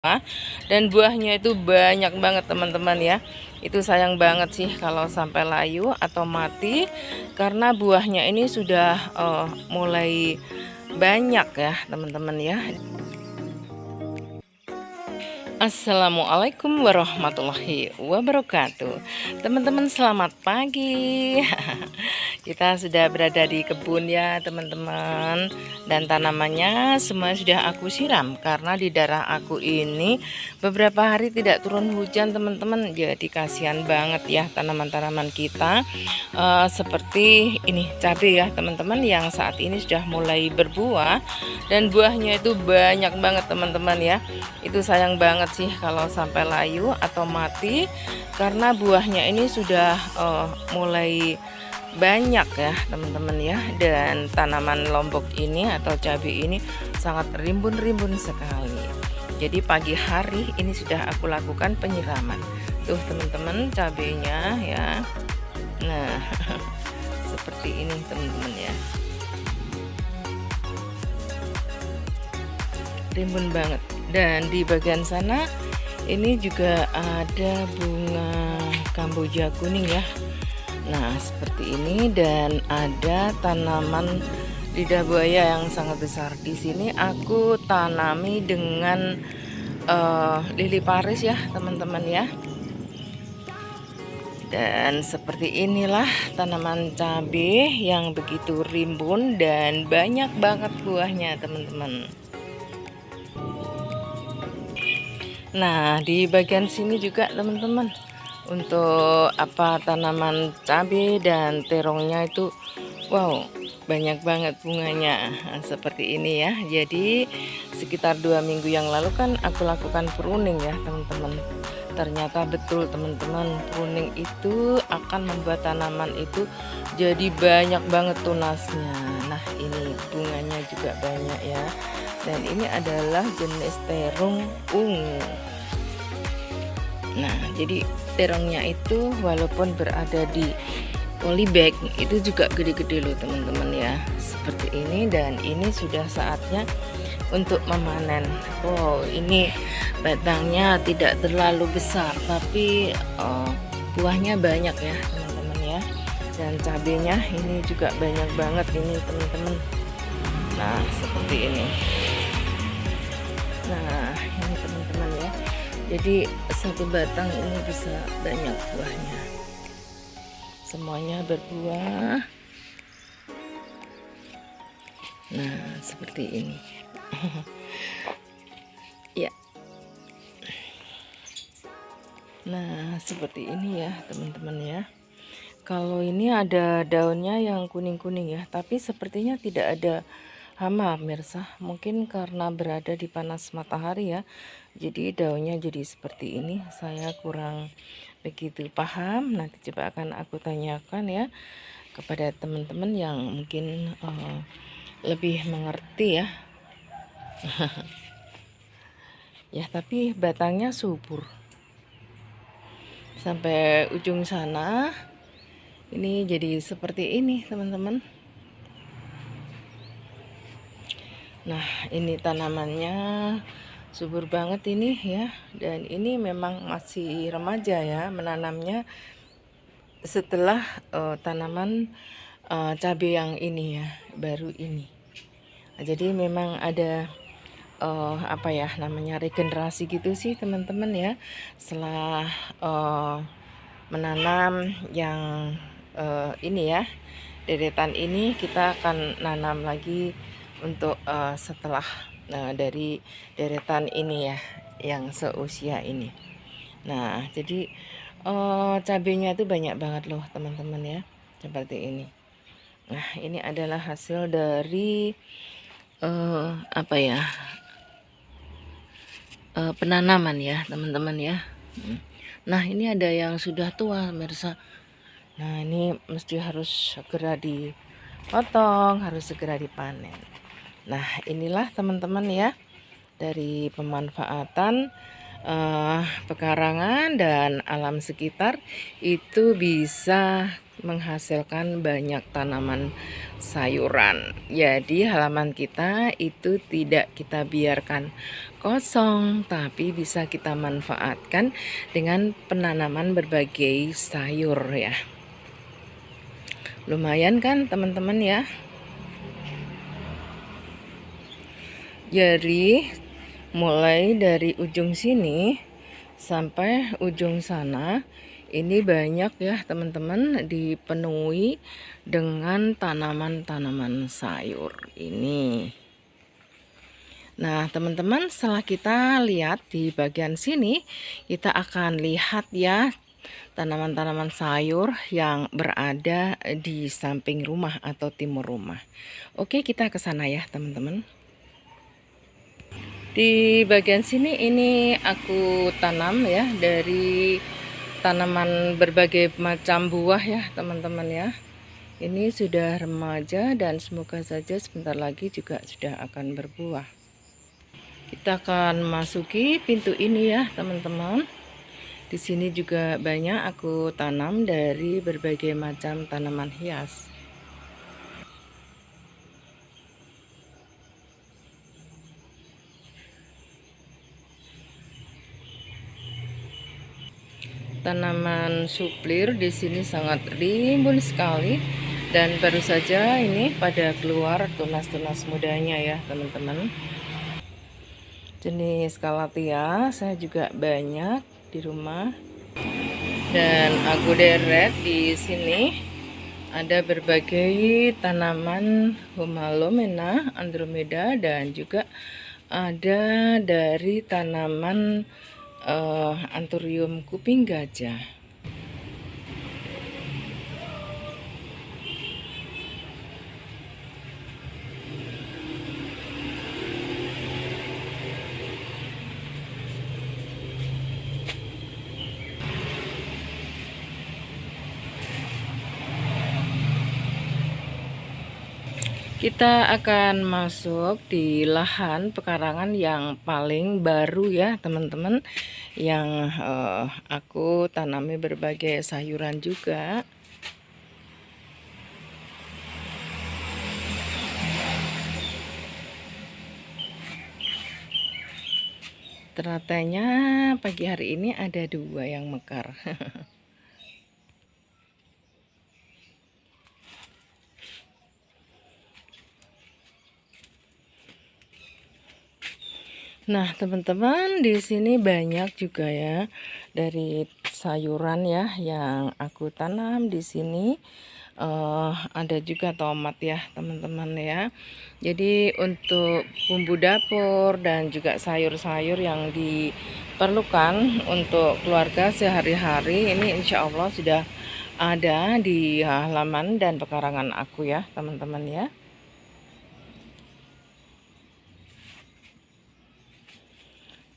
dan buahnya itu banyak banget teman-teman ya. Itu sayang banget sih kalau sampai layu atau mati karena buahnya ini sudah mulai banyak ya teman-teman ya. Assalamualaikum warahmatullahi wabarakatuh. Teman-teman selamat pagi. Kita sudah berada di kebun ya teman-teman. Dan tanamannya semua sudah aku siram karena di daerah aku ini beberapa hari tidak turun hujan teman-teman. Jadi kasihan banget ya tanaman-tanaman kita. Seperti ini cabai ya teman-teman yang saat ini sudah mulai berbuah. Dan buahnya itu banyak banget teman-teman ya. Itu sayang banget sih kalau sampai layu atau mati karena buahnya ini sudah mulai banyak ya teman-teman ya. Dan tanaman lombok ini atau cabai ini sangat rimbun-rimbun sekali. Jadi pagi hari ini sudah aku lakukan penyiraman. Tuh teman-teman cabainya ya. Nah seperti ini teman-teman ya, rimbun banget. Dan di bagian sana ini juga ada bunga kamboja kuning ya. Nah seperti ini, dan ada tanaman lidah buaya yang sangat besar. Di sini aku tanami dengan lili Paris ya teman-teman ya. Dan seperti inilah tanaman cabai yang begitu rimbun dan banyak banget buahnya teman-teman. Nah di bagian sini juga teman-teman untuk tanaman cabai dan terongnya itu wow banyak banget bunganya seperti ini ya. Jadi sekitar 2 minggu yang lalu kan aku lakukan pruning ya teman-teman. Ternyata betul teman-teman, pruning itu akan membuat tanaman itu jadi banyak banget tunasnya. Nah ini bunganya juga banyak ya. Dan ini adalah jenis terong ungu. Nah jadi terongnya itu walaupun berada di polybag itu juga gede-gede loh teman-teman ya, seperti ini. Dan ini sudah saatnya untuk memanen. Wow ini batangnya tidak terlalu besar tapi buahnya banyak ya teman-teman ya. Dan cabenya ini juga banyak banget ini teman-teman. Nah seperti ini. Nah ini teman-teman ya, jadi satu batang ini bisa banyak buahnya, semuanya berbuah. Nah seperti ini. Ya, nah seperti ini ya teman-teman ya. Kalau ini ada daunnya yang kuning-kuning ya, tapi sepertinya tidak ada hama pemirsa, mungkin karena berada di panas matahari ya, jadi daunnya jadi seperti ini. Saya kurang begitu paham, nanti coba akan aku tanyakan ya kepada teman-teman yang mungkin lebih mengerti ya. Ya tapi batangnya subur sampai ujung sana. Ini jadi seperti ini teman-teman. Nah ini tanamannya subur banget ini ya. Dan ini memang masih remaja ya menanamnya setelah tanaman cabai yang ini ya, baru ini. Nah, jadi memang ada namanya regenerasi gitu sih teman-teman ya. Setelah menanam yang ini ya, deretan ini, kita akan nanam lagi untuk setelah dari deretan ini ya yang seusia ini. Nah jadi cabenya itu banyak banget loh teman-teman ya, seperti ini. Nah ini adalah hasil dari penanaman ya teman-teman ya. Nah ini ada yang sudah tua pemirsa. Nah ini mesti harus segera dipotong, harus segera dipanen. Nah inilah teman-teman ya, dari pemanfaatan pekarangan dan alam sekitar itu bisa menghasilkan banyak tanaman sayuran. Jadi halaman kita itu tidak kita biarkan kosong, tapi bisa kita manfaatkan dengan penanaman berbagai sayur ya. Lumayan kan teman-teman ya. Jadi mulai dari ujung sini sampai ujung sana ini banyak ya teman-teman, dipenuhi dengan tanaman-tanaman sayur ini. Nah teman-teman, setelah kita lihat di bagian sini, kita akan lihat ya tanaman-tanaman sayur yang berada di samping rumah atau timur rumah. Oke, kita ke sana ya teman-teman. Di bagian sini ini aku tanam ya dari tanaman berbagai macam buah ya teman-teman ya. Ini sudah remaja dan semoga saja sebentar lagi juga sudah akan berbuah. Kita akan masuki pintu ini ya teman-teman. Di sini juga banyak aku tanam dari berbagai macam tanaman hias. Tanaman suplir di sini sangat rimbun sekali dan baru saja ini pada keluar tunas-tunas mudanya ya teman-teman. Jenis kalatia saya juga banyak di rumah dan aku deret di sini ada berbagai tanaman Humalomena, Andromeda dan juga ada dari tanaman Anthurium kuping gajah. Kita akan masuk di lahan pekarangan yang paling baru ya teman-teman, yang aku tanami berbagai sayuran juga. Teratanya pagi hari ini ada 2 yang mekar. Nah, teman-teman, di sini banyak juga ya dari sayuran ya yang aku tanam di sini. Ada juga tomat ya, teman-teman ya. Jadi untuk bumbu dapur dan juga sayur-sayur yang diperlukan untuk keluarga sehari-hari ini insya Allah sudah ada di halaman dan pekarangan aku ya, teman-teman ya.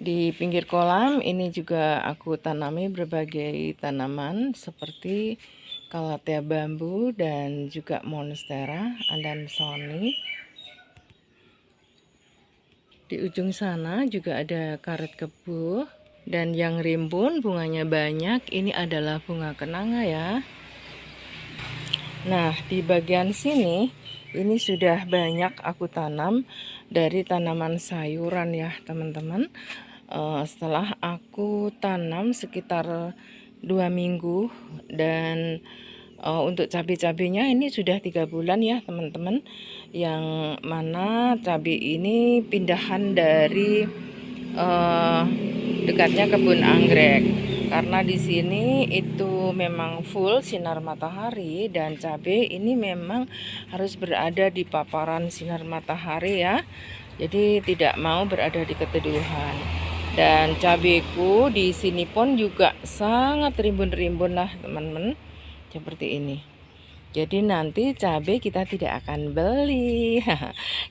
Di pinggir kolam ini juga aku tanami berbagai tanaman seperti Calathea bambu dan juga monstera adansoni. Di ujung sana juga ada karet kebo dan yang rimbun bunganya banyak, ini adalah bunga kenanga ya. Nah, di bagian sini ini sudah banyak aku tanam dari tanaman sayuran ya teman-teman. Setelah aku tanam sekitar 2 minggu dan untuk cabai-cabainya ini sudah 3 bulan ya teman-teman, yang mana cabai ini pindahan dari dekatnya kebun anggrek, karena di sini itu memang full sinar matahari dan cabai ini memang harus berada di paparan sinar matahari ya, jadi tidak mau berada di keteduhan. Dan cabeku di sini pun juga sangat rimbun-rimbun lah teman-teman, seperti ini. Jadi nanti cabai kita tidak akan beli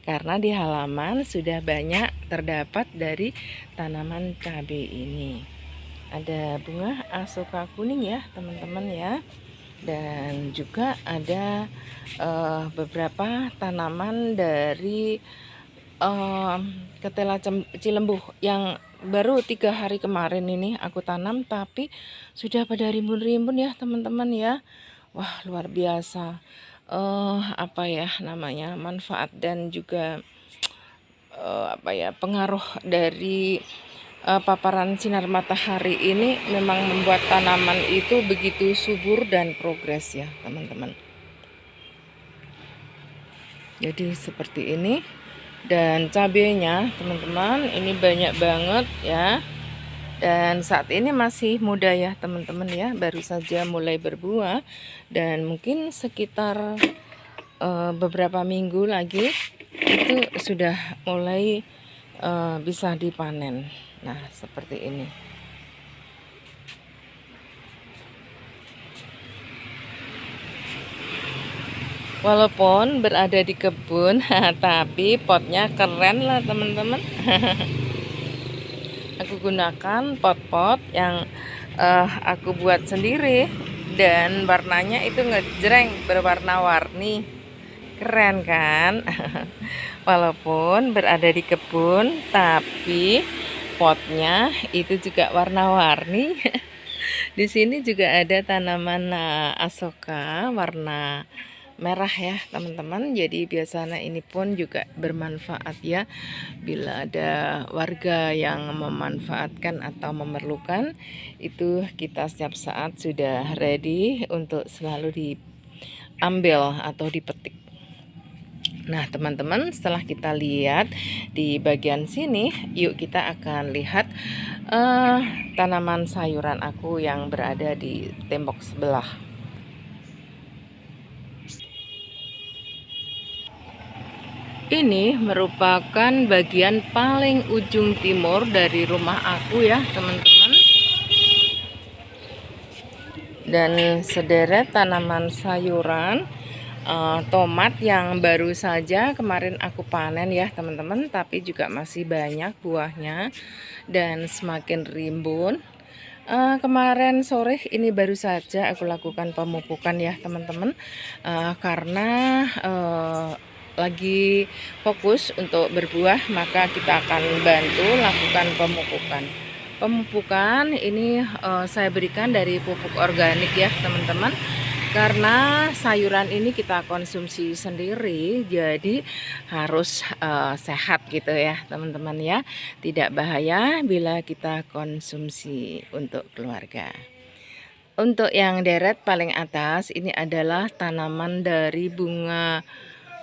karena di halaman sudah banyak terdapat dari tanaman cabai ini. Ada bunga asoka kuning ya teman-teman ya. Dan juga ada beberapa tanaman dari ketela cilembuh yang baru 3 hari kemarin ini aku tanam, tapi sudah pada rimbun-rimbun ya teman-teman ya. Wah, luar biasa. Apa ya namanya, manfaat dan juga apa ya, pengaruh dari paparan sinar matahari ini memang membuat tanaman itu begitu subur dan progres ya teman-teman. Jadi seperti ini. Dan cabenya teman-teman ini banyak banget ya. Dan saat ini masih muda ya teman-teman ya, baru saja mulai berbuah. Dan mungkin sekitar beberapa minggu lagi itu sudah mulai bisa dipanen. Nah seperti ini. Walaupun berada di kebun tapi potnya keren lah teman-teman. Aku gunakan pot-pot yang aku buat sendiri dan warnanya itu ngejreng berwarna-warni, keren kan? Walaupun berada di kebun tapi potnya itu juga warna-warni. Di sini juga ada tanaman asoka warna merah ya teman-teman. Jadi biasanya ini pun juga bermanfaat ya, bila ada warga yang memanfaatkan atau memerlukan, itu kita setiap saat sudah ready untuk selalu diambil atau dipetik. Nah teman-teman, setelah kita lihat di bagian sini, yuk kita akan lihat tanaman sayuran aku yang berada di tembok sebelah. Ini merupakan bagian paling ujung timur dari rumah aku ya teman-teman. Dan sederet tanaman sayuran, tomat yang baru saja kemarin aku panen ya teman-teman, tapi juga masih banyak buahnya dan semakin rimbun. Kemarin sore ini baru saja aku lakukan pemupukan ya teman-teman, karena lagi fokus untuk berbuah, maka kita akan bantu lakukan pemupukan. Pemupukan ini saya berikan dari pupuk organik ya teman-teman, karena sayuran ini kita konsumsi sendiri, jadi harus sehat gitu ya teman-teman ya, tidak bahaya bila kita konsumsi untuk keluarga. Untuk yang deret paling atas ini adalah tanaman dari bunga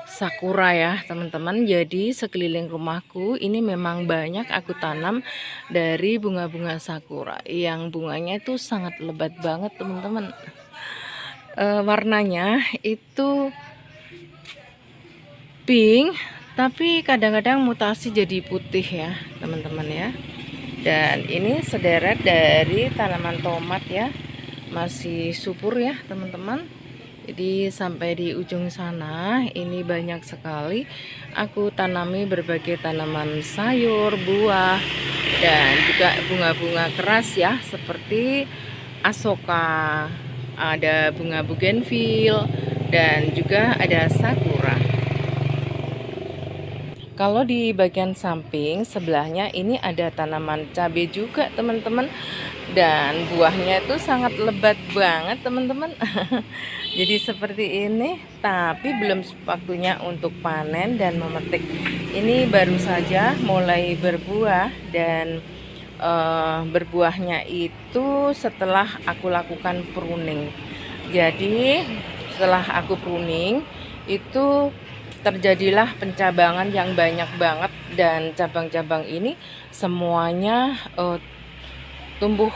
sakura ya teman-teman. Jadi sekeliling rumahku ini memang banyak aku tanam dari bunga-bunga sakura yang bunganya itu sangat lebat banget teman-teman. Warnanya itu pink tapi kadang-kadang mutasi jadi putih ya teman-teman ya. Dan ini sederet dari tanaman tomat ya, masih subur ya teman-teman. Jadi sampai di ujung sana ini banyak sekali aku tanami berbagai tanaman sayur, buah, dan juga bunga-bunga keras ya, seperti asoka, ada bunga bougainville, dan juga ada sakura. Kalau di bagian samping sebelahnya ini ada tanaman cabai juga teman-teman, dan buahnya itu sangat lebat banget teman-teman. Jadi seperti ini, tapi belum waktunya untuk panen dan memetik. Ini baru saja mulai berbuah, dan berbuahnya itu setelah aku lakukan pruning. Jadi setelah aku pruning itu terjadilah pencabangan yang banyak banget, dan cabang-cabang ini semuanya tumbuh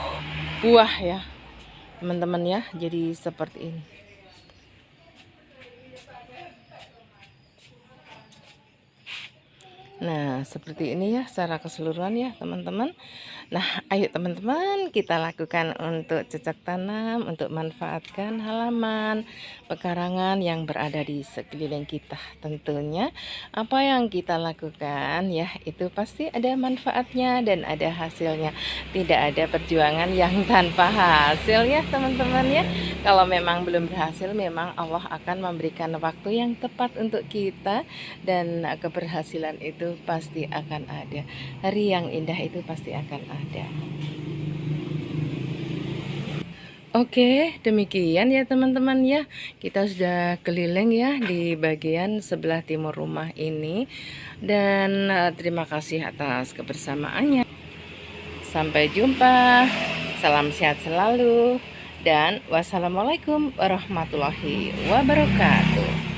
buah ya teman-teman ya. Jadi seperti ini. Nah seperti ini ya secara keseluruhan ya teman-teman. Nah ayo teman-teman kita lakukan untuk cocok tanam, untuk manfaatkan halaman, pekarangan yang berada di sekeliling kita. Tentunya apa yang kita lakukan ya itu pasti ada manfaatnya dan ada hasilnya. Tidak ada perjuangan yang tanpa hasil ya teman-teman ya. Kalau memang belum berhasil, memang Allah akan memberikan waktu yang tepat untuk kita, dan keberhasilan itu pasti akan ada. Hari yang indah itu pasti akan ada. Oke, demikian ya teman-teman ya. Kita sudah keliling ya di bagian sebelah timur rumah ini. Dan terima kasih atas kebersamaannya. Sampai jumpa. Salam sehat selalu. Dan wassalamualaikum warahmatullahi wabarakatuh.